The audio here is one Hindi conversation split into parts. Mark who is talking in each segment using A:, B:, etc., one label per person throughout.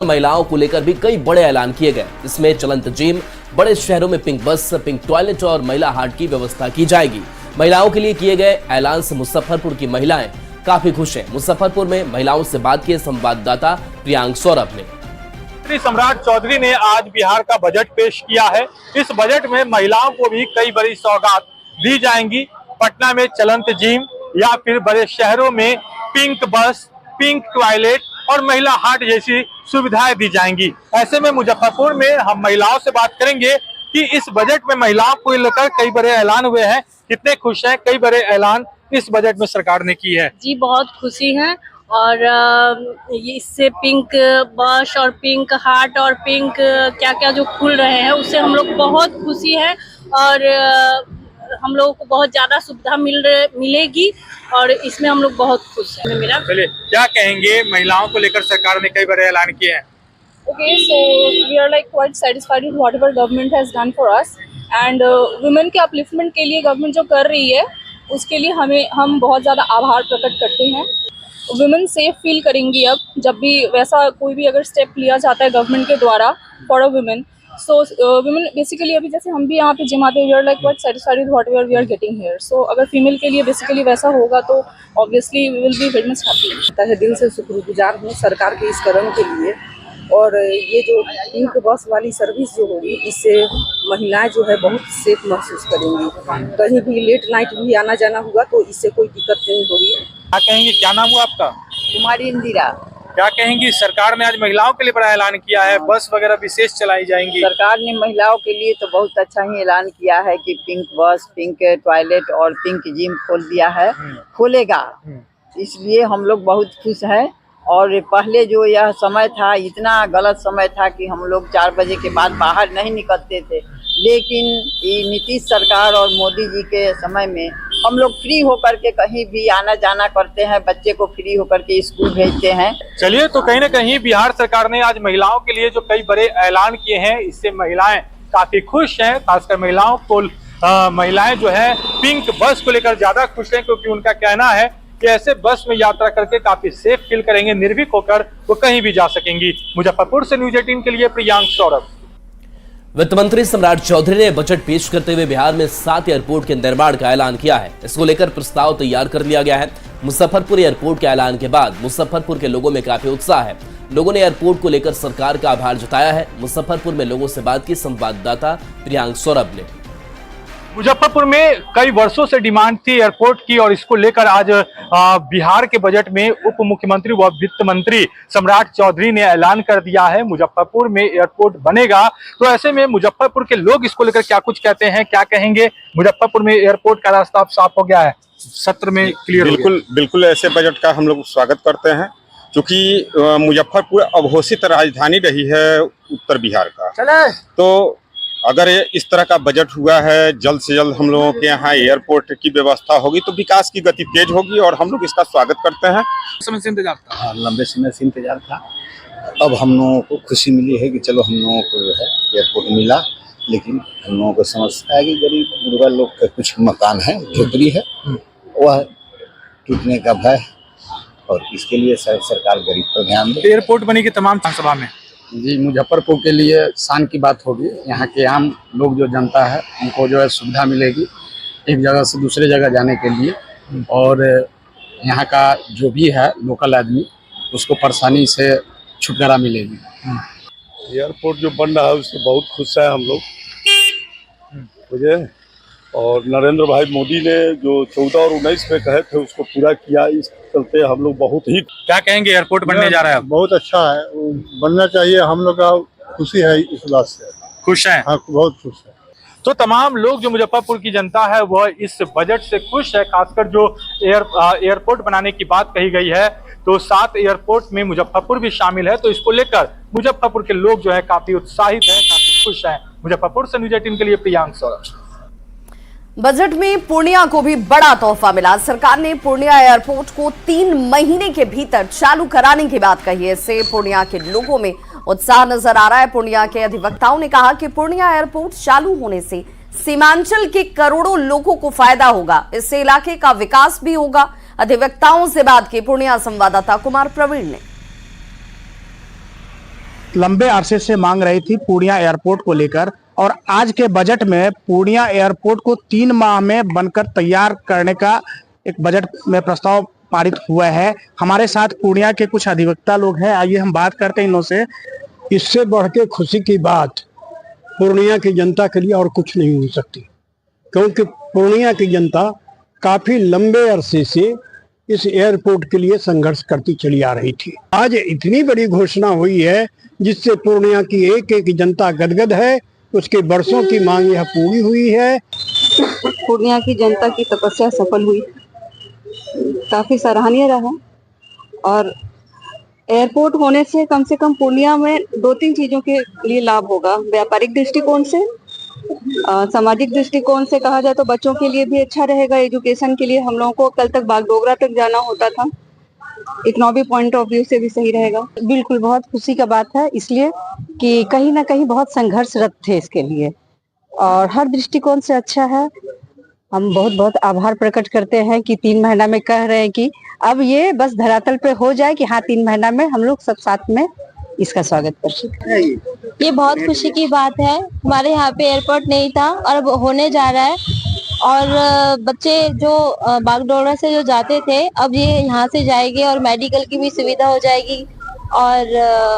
A: महिलाओं को लेकर भी कई बड़े ऐलान किए गए। इसमें चलंत जिम, बड़े शहरों में पिंक बस, पिंक टॉयलेट और महिला हार्ट की व्यवस्था की जाएगी। महिलाओं के लिए किए गए ऐलान से मुजफ्फरपुर की महिलाएं काफी खुश हैं। मुजफ्फरपुर में महिलाओं से बात किए संवाददाता प्रियांक सौरभ ने।
B: मंत्री सम्राट चौधरी ने आज बिहार का बजट पेश किया है। इस बजट में महिलाओं को भी कई बड़ी सौगात दी जाएंगी। पटना में चलंत जिम या फिर बड़े शहरों में पिंक बस, पिंक टॉयलेट और महिला हार्ट जैसी सुविधाएं दी जाएंगी। ऐसे में मुजफ्फरपुर में हम महिलाओं से बात करेंगे कि इस बजट में महिलाओं को लेकर कई बड़े ऐलान हुए हैं, कितने खुश हैं, कई बड़े ऐलान इस बजट में सरकार ने की है।
C: जी बहुत खुशी है और इससे पिंक बस और पिंक हार्ट और पिंक क्या क्या जो खुल रहे हैं उससे हम लोग बहुत खुशी है और हम लोगों को बहुत ज्यादा सुविधा मिलेगी और इसमें हम लोग बहुत खुश हैं। मेरा
B: चलिए, क्या कहेंगे महिलाओं को लेकर सरकार ने कई बड़े ऐलान किए हैं।
D: Okay, so we are like quite satisfied with whatever government has done for us and women के upliftment के लिए गवर्नमेंट जो कर रही है उसके लिए हम बहुत ज़्यादा आभार प्रकट करते हैं। वुमेन सेफ फील करेंगी अब जब भी वैसा कोई भी अगर स्टेप लिया जाता है गवर्नमेंट के द्वारा for a women. So women basically अभी जैसे हम भी यहाँ पे जिम आते हैं, we are like quite satisfied with whatever we are getting here. So अगर फीमेल के लिए बेसिकली वैसा होगा तो obviously we will be very much happy.
E: दिल से शुक्रगुजार हूँ सरकार के इस कदम के लिए और ये जो पिंक बस वाली सर्विस जो होगी इससे महिलाएं जो है बहुत सेफ महसूस करेंगी। कहीं भी लेट नाइट भी आना जाना हुआ तो इससे कोई दिक्कत नहीं होगी।
B: क्या कहेंगी, क्या नाम हुआ आपका?
E: कुमारी इंदिरा।
B: क्या कहेंगी, सरकार ने आज महिलाओं के लिए बड़ा ऐलान किया है, बस वगैरह विशेष चलाई जाएंगी।
E: सरकार ने महिलाओं के लिए तो बहुत अच्छा ही ऐलान किया है कि पिंक बस, पिंक टॉयलेट और पिंक जिम खोल दिया है, खोलेगा। इसलिए हम लोग बहुत खुश हैं। और पहले जो यह समय था, इतना गलत समय था कि हम लोग 4 बजे के बाद बाहर नहीं निकलते थे, लेकिन ये नीतीश सरकार और मोदी जी के समय में हम लोग फ्री होकर के कहीं भी आना जाना करते हैं, बच्चे को फ्री होकर के स्कूल भेजते हैं।
B: चलिए, तो कहीं ना कहीं बिहार सरकार ने आज महिलाओं के लिए जो कई बड़े ऐलान किए हैं इससे महिलाएं काफी खुश हैं। खासकर महिलाएं जो है पिंक बस को लेकर ज्यादा खुश हैं, क्योंकि उनका कहना है कि ऐसे बस में यात्रा करके काफी सेफ फील करेंगे, निर्भीक होकर वो कहीं भी जा सकेंगी। मुजफ्फरपुर से न्यूज़ 18 के लिए प्रियांक सौरभ।
A: वित्त मंत्री सम्राट चौधरी ने बजट पेश करते हुए बिहार में 7 एयरपोर्ट के निर्माण का ऐलान किया है। इसको लेकर प्रस्ताव तैयार कर लिया गया है। मुजफ्फरपुर एयरपोर्ट के ऐलान के बाद मुजफ्फरपुर के लोगों में काफी उत्साह है। लोगों ने एयरपोर्ट को लेकर सरकार का आभार जताया है। मुजफ्फरपुर में लोगों से बात की संवाददाता प्रियांक सौरभ ने।
B: मुजफ्फरपुर में कई वर्षों से डिमांड थी एयरपोर्ट की और इसको लेकर आज बिहार के बजट में उप मुख्यमंत्री व वित्त मंत्री सम्राट चौधरी ने ऐलान कर दिया है मुजफ्फरपुर में एयरपोर्ट बनेगा। तो ऐसे में मुजफ्फरपुर के लोग इसको लेकर क्या कुछ कहते हैं, क्या कहेंगे। मुजफ्फरपुर में एयरपोर्ट का रास्ता अब साफ हो गया है, सत्र में क्लियर।
F: बिल्कुल ऐसे बजट का हम लोग स्वागत करते हैं, क्योंकि मुजफ्फरपुर अघोषित राजधानी रही है उत्तर बिहार का। तो अगर इस तरह का बजट हुआ है, जल्द से जल्द हम लोगों के यहाँ एयरपोर्ट की व्यवस्था होगी तो विकास की गति तेज होगी और हम लोग इसका स्वागत करते हैं।
B: समय से इंतजार था।
G: हाँ, लंबे समय से इंतजार था। अब हम लोगों को खुशी मिली है कि चलो हम लोगों को जो है एयरपोर्ट मिला, लेकिन हम लोगों को समझता है कि गरीब गुरबा लोग का कुछ मकान है, झोपड़ी है, वह टूटने का भय, और इसके लिए सरकार गरीब पर ध्यान दे।
B: एयरपोर्ट बनेगी तमाम सभा में।
G: जी, मुजफ्फरपुर के लिए शान की बात होगी। यहाँ के आम लोग जो जनता है उनको जो है सुविधा मिलेगी एक जगह से दूसरे जगह जाने के लिए, और यहाँ का जो भी है लोकल आदमी उसको परेशानी से छुटकारा मिलेगी।
H: एयरपोर्ट जो बन रहा है उससे बहुत खुश है हम लोग मुझे, और नरेंद्र भाई मोदी ने जो 14 और 19 में कहे थे उसको पूरा किया। इस चलते हम लोग बहुत ही।
B: क्या कहेंगे, एयरपोर्ट बनने जा रहा है?
H: बहुत अच्छा है, बनना चाहिए। हम लोग का खुशी है, इस बात से
B: खुश हैं।
H: हाँ, बहुत खुश है।
B: तो तमाम लोग जो मुजफ्फरपुर की जनता है वह इस बजट से खुश है। खासकर जो एयरपोर्ट बनाने की बात कही गई है तो 7 एयरपोर्ट में मुजफ्फरपुर भी शामिल है। तो इसको लेकर मुजफ्फरपुर के लोग जो है काफी उत्साहित है, काफी खुश है। मुजफ्फरपुर से न्यूज़ 18 के लिए प्रियांक सौरभ।
I: बजट में पूर्णिया को भी बड़ा तोहफा मिला। सरकार ने पूर्णिया एयरपोर्ट को 3 महीने के भीतर चालू कराने की बात कही है। इससे पूर्णिया के लोगों में उत्साह नजर आ रहा है। पूर्णिया के अधिवक्ताओं ने कहा कि पूर्णिया एयरपोर्ट चालू होने से सीमांचल के करोड़ों लोगों को फायदा होगा, इससे इलाके का विकास भी होगा। अधिवक्ताओं से बात की पूर्णिया संवाददाता कुमार प्रवीण ने।
J: लंबे अरसे से मांग रही थी पूर्णिया एयरपोर्ट को लेकर, और आज के बजट में पूर्णिया एयरपोर्ट को 3 माह में बनकर तैयार करने का एक बजट में प्रस्ताव पारित हुआ है। हमारे साथ पूर्णिया के कुछ अधिवक्ता लोग हैं, आइए हम बात करते हैं इनसे।
K: इससे बढ़ के खुशी की बात पूर्णिया की जनता के लिए और कुछ नहीं हो सकती, क्योंकि पूर्णिया की जनता काफी लंबे अरसे से इस एयरपोर्ट के लिए संघर्ष करती चली आ रही थी। आज इतनी बड़ी घोषणा हुई है जिससे पूर्णिया की एक एक जनता गदगद है, उसके वर्षों की मांग यह पूरी हुई है।
L: पूर्णिया की जनता की तपस्या सफल हुई, काफी सराहनीय रहा। और एयरपोर्ट होने से कम पूर्णिया में 2-3 चीजों के लिए लाभ होगा। व्यापारिक दृष्टिकोण से, सामाजिक दृष्टिकोण से कहा जाए तो बच्चों के लिए भी अच्छा रहेगा। एजुकेशन के लिए हम लोगों को कल तक बागडोगरा तक जाना होता था, इकोनॉमिक पॉइंट ऑफ व्यू से भी सही रहेगा।
M: बिल्कुल बहुत खुशी का बात है, इसलिए कि कहीं ना कहीं बहुत संघर्षरत थे इसके लिए, और हर दृष्टिकोण से अच्छा है। हम बहुत बहुत आभार प्रकट करते हैं कि 3 महीना में कह रहे हैं कि अब ये बस धरातल पे हो जाए कि हाँ 3 महीना में हम लोग सब साथ में इसका स्वागत कर सकते।
N: ये बहुत खुशी की बात है। हमारे यहाँ पे एयरपोर्ट नहीं था और अब होने जा रहा है, और बच्चे जो बागडोगरा से जो जाते थे अब ये यहाँ से जाएंगे, और मेडिकल की भी सुविधा हो जाएगी। और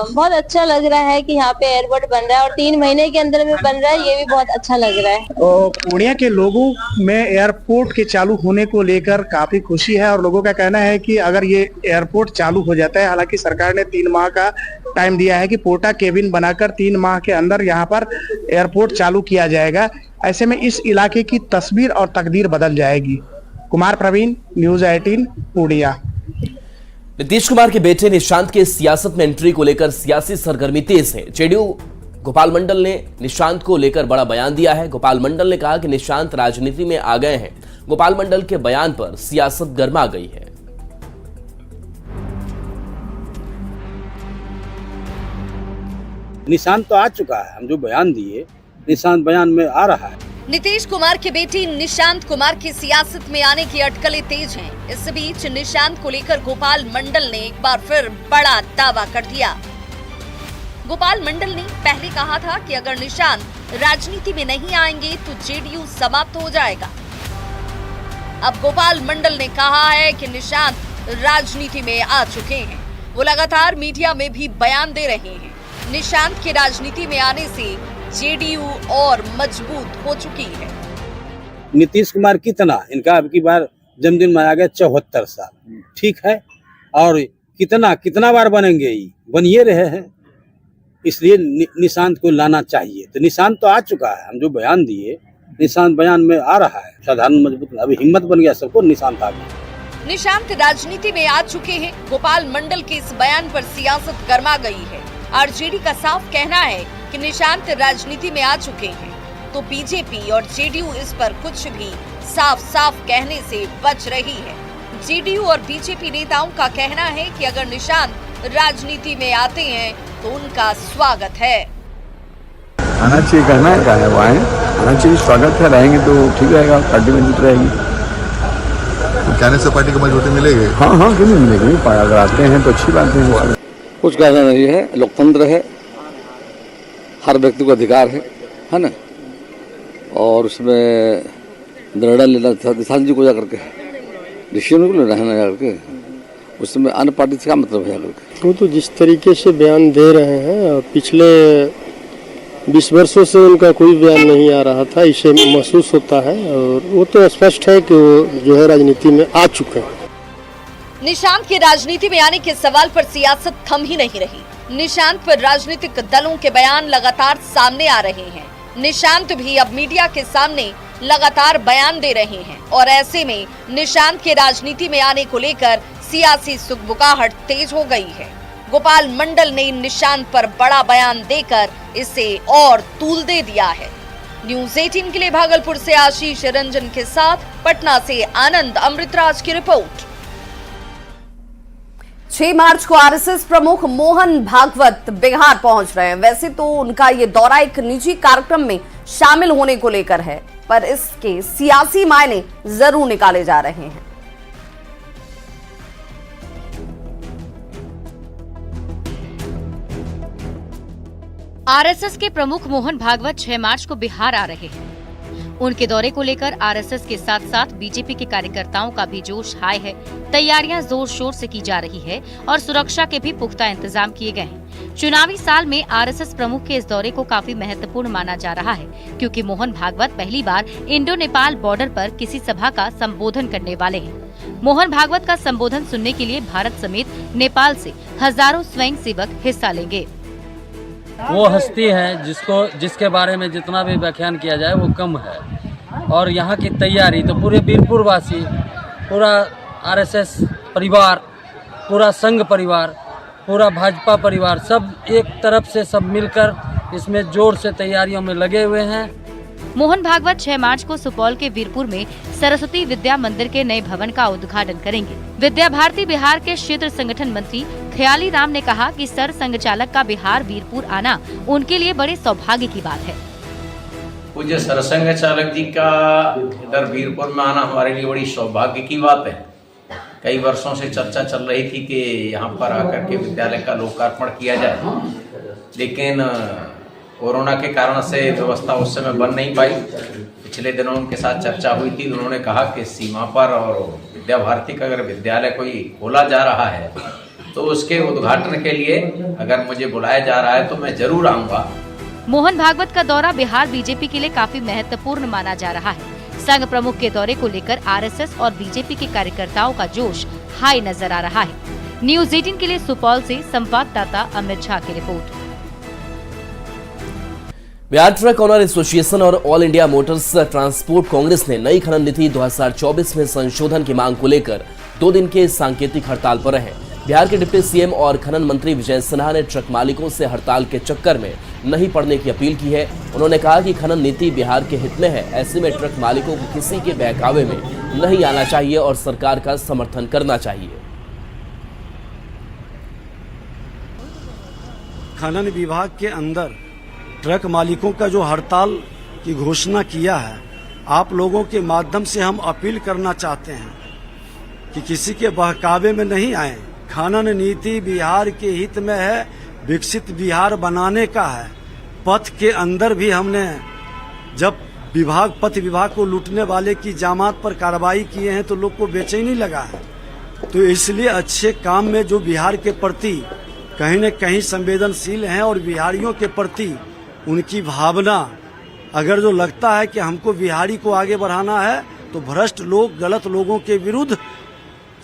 N: बहुत अच्छा लग रहा है कि यहाँ पे एयरपोर्ट बन रहा है, और 3 महीने के अंदर में बन रहा है, ये भी बहुत अच्छा लग रहा है।
J: और पूर्णिया के लोगों में एयरपोर्ट के चालू होने को लेकर काफी खुशी है, और लोगों का कहना है कि अगर ये एयरपोर्ट चालू हो जाता है, हालांकि सरकार ने 3 माह का टाइम दिया है कि पोर्टा केबिन बनाकर 3 माह के अंदर यहाँ पर एयरपोर्ट चालू किया जाएगा, ऐसे में इस इलाके की तस्वीर और तकदीर बदल जाएगी। कुमार प्रवीण, न्यूज 18 पूर्णिया।
A: नीतीश कुमार के बेटे निशांत के सियासत में एंट्री को लेकर सियासी सरगर्मी तेज है। जेडीयू गोपाल मंडल ने निशांत को लेकर बड़ा बयान दिया है। गोपाल मंडल ने कहा कि निशांत राजनीति में आ गए हैं। गोपाल मंडल के बयान पर सियासत गर्मा गई है।
O: निशांत तो आ चुका है, हम जो बयान दिए निशांत बयान में आ रहा है।
I: नीतीश कुमार के बेटे निशांत कुमार की सियासत में आने की अटकलें तेज हैं। इस बीच निशांत को लेकर गोपाल मंडल ने एक बार फिर बड़ा दावा कर दिया। गोपाल मंडल ने पहले कहा था कि अगर निशांत राजनीति में नहीं आएंगे तो जेडीयू समाप्त हो जाएगा। अब गोपाल मंडल ने कहा है कि निशांत राजनीति में आ चुके हैं। वो लगातार मीडिया में भी बयान दे रहे हैं। निशांत के राजनीति में आने से जेडीयू और मजबूत हो चुकी है।
O: नीतीश कुमार कितना, इनका अब की बार जन्मदिन मनाया गया 74 साल, ठीक है, और कितना बार बनेंगे, ये बनिए रहे हैं, इसलिए निशांत को लाना चाहिए। तो निशांत तो आ चुका है, हम जो बयान दिए निशांत बयान में आ रहा है, साधारण मजबूत, अभी हिम्मत बन गया सबको, निशांत आ गया।
I: निशांत राजनीति में आ चुके हैं। गोपाल मंडल के इस बयान पर सियासत गर्मा गई है। आरजेडी का साफ कहना है कि निशांत राजनीति में आ चुके हैं, तो बीजेपी और जेडीयू इस पर कुछ भी साफ कहने से बच रही है। जेडीयू और बीजेपी नेताओं का कहना है कि अगर निशांत राजनीति में आते हैं तो उनका स्वागत है।
P: आना चाहिए, कहना है वो आए, आना चाहिए, स्वागत है, रहेंगे तो ठीक रहेगा, पार्टी मजबूत रहेगी।
Q: कहने से पार्टी को मजबूती मिलेगी?
P: हाँ, क्यों नहीं मिलेगी, अगर आते हैं तो अच्छी बात है।
R: कुछ कहना नहीं है, लोकतंत्र है, हर व्यक्ति को अधिकार है ना, और उसमें निर्णय लेना निशांत जी को जा करके डिसीजन को लेना है ना, जा करके उसमें अन्य पार्टी से क्या मतलब है। जा करके
S: वो तो जिस तरीके से बयान दे रहे हैं, और पिछले 20 वर्षों से उनका कोई बयान नहीं आ रहा था, इसे महसूस होता है, और वो तो स्पष्ट है कि वो जो है राजनीति में आ चुके हैं।
I: निशांत के राजनीति में आने के सवाल पर सियासत थम ही नहीं रही। निशांत पर राजनीतिक दलों के बयान लगातार सामने आ रहे हैं। निशांत भी अब मीडिया के सामने लगातार बयान दे रहे हैं, और ऐसे में निशांत के राजनीति में आने को लेकर सियासी सुगबुगाहट तेज हो गई है। गोपाल मंडल ने निशांत पर बड़ा बयान देकर इसे और तूल दे दिया है। न्यूज 18 के लिए भागलपुर से आशीष रंजन के साथ पटना से आनंद अमृतराज की रिपोर्ट।
T: 6 मार्च को आरएसएस प्रमुख मोहन भागवत बिहार पहुंच रहे हैं। वैसे तो उनका ये दौरा एक निजी कार्यक्रम में शामिल होने को लेकर है, पर इसके सियासी मायने जरूर निकाले जा रहे हैं।
U: आरएसएस के प्रमुख मोहन भागवत 6 मार्च को बिहार आ रहे हैं। उनके दौरे को लेकर आरएसएस के साथ साथ बीजेपी के कार्यकर्ताओं का भी जोश हाई है। तैयारियां जोर शोर से की जा रही है और सुरक्षा के भी पुख्ता इंतजाम किए गए हैं। चुनावी साल में आरएसएस प्रमुख के इस दौरे को काफी महत्वपूर्ण माना जा रहा है, क्योंकि मोहन भागवत पहली बार इंडो नेपाल बॉर्डर पर किसी सभा का संबोधन करने वाले हैं। मोहन भागवत का संबोधन सुनने के लिए भारत समेत नेपाल से हजारों स्वयंसेवक हिस्सा लेंगे।
V: वो हस्ती है जिसके बारे में जितना भी व्याख्यान किया जाए वो कम है। और यहाँ की तैयारी तो पूरे वीरपुर वासी, पूरा आरएसएस परिवार, पूरा संघ परिवार, पूरा भाजपा परिवार, सब एक तरफ से सब मिलकर इसमें जोर से तैयारियों में लगे हुए हैं।
U: मोहन भागवत 6 मार्च को सुपौल के वीरपुर में सरस्वती विद्या मंदिर के नए भवन का उद्घाटन करेंगे। विद्या भारती बिहार के क्षेत्र संगठन मंत्री ख्याली राम ने कहा कि सर संघचालक का बिहार वीरपुर आना उनके लिए बड़े सौभाग्य की बात है।
W: पूज्य सरसंघ चालक जी का इधर वीरपुर में आना हमारे लिए बड़ी सौभाग्य की बात है। कई वर्षों से चर्चा चल रही थी कि यहाँ पर आकर के विद्यालय का लोकार्पण किया जाए, लेकिन कोरोना के कारण से व्यवस्था उस समय बन नहीं पाई। पिछले दिनों उनके साथ चर्चा हुई थी, उन्होंने कहा कि सीमा पर और विद्या भारती का अगर विद्यालय कोई खोला जा रहा है तो उसके उद्घाटन के लिए अगर मुझे बुलाया जा रहा है तो मैं जरूर आऊँगा।
U: मोहन भागवत का दौरा बिहार बीजेपी के लिए काफी महत्वपूर्ण माना जा रहा है। संघ प्रमुख के दौरे को लेकर आरएसएस और बीजेपी के कार्यकर्ताओं का जोश हाई नजर आ रहा है। न्यूज 18 के लिए सुपौल से संवाददाता अमित झा की रिपोर्ट।
A: बिहार ट्रक ऑनर एसोसिएशन और all India motors transport congress ने नई खनन नीति 2024 में संशोधन की मांग को लेकर 2 दिन के सांकेतिक हड़ताल पर रहे। बिहार के डिप्टी सीएम और खनन मंत्री विजय सिन्हा ने ट्रक मालिकों से हड़ताल के चक्कर में नहीं पड़ने की अपील की है। उन्होंने कहा कि खनन नीति बिहार के हित में है, ऐसे में ट्रक मालिकों को किसी के बहकावे में नहीं आना चाहिए और सरकार का समर्थन करना चाहिए।
X: खनन विभाग के अंदर ट्रक मालिकों का जो हड़ताल की घोषणा किया है, आप लोगों के माध्यम से हम अपील करना चाहते हैं कि किसी के बहकावे में नहीं आए। खनन नीति बिहार के हित में है, विकसित बिहार बनाने का है। पथ के अंदर भी हमने जब पथ विभाग को लूटने वाले की जामात पर कार्रवाई किए हैं तो लोग को बेचैनी लगा है। तो इसलिए अच्छे काम में जो बिहार के प्रति कहीं न कहीं संवेदनशील हैं और बिहारियों के प्रति उनकी भावना, अगर जो लगता है कि हमको बिहारी को आगे बढ़ाना है तो भ्रष्ट लोग, गलत लोगों के विरुद्ध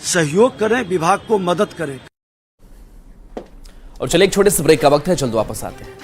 X: सहयोग करें, विभाग को मदद करें।
A: और चलिए एक छोटे से ब्रेक का वक्त है, जल्द वापस आते हैं।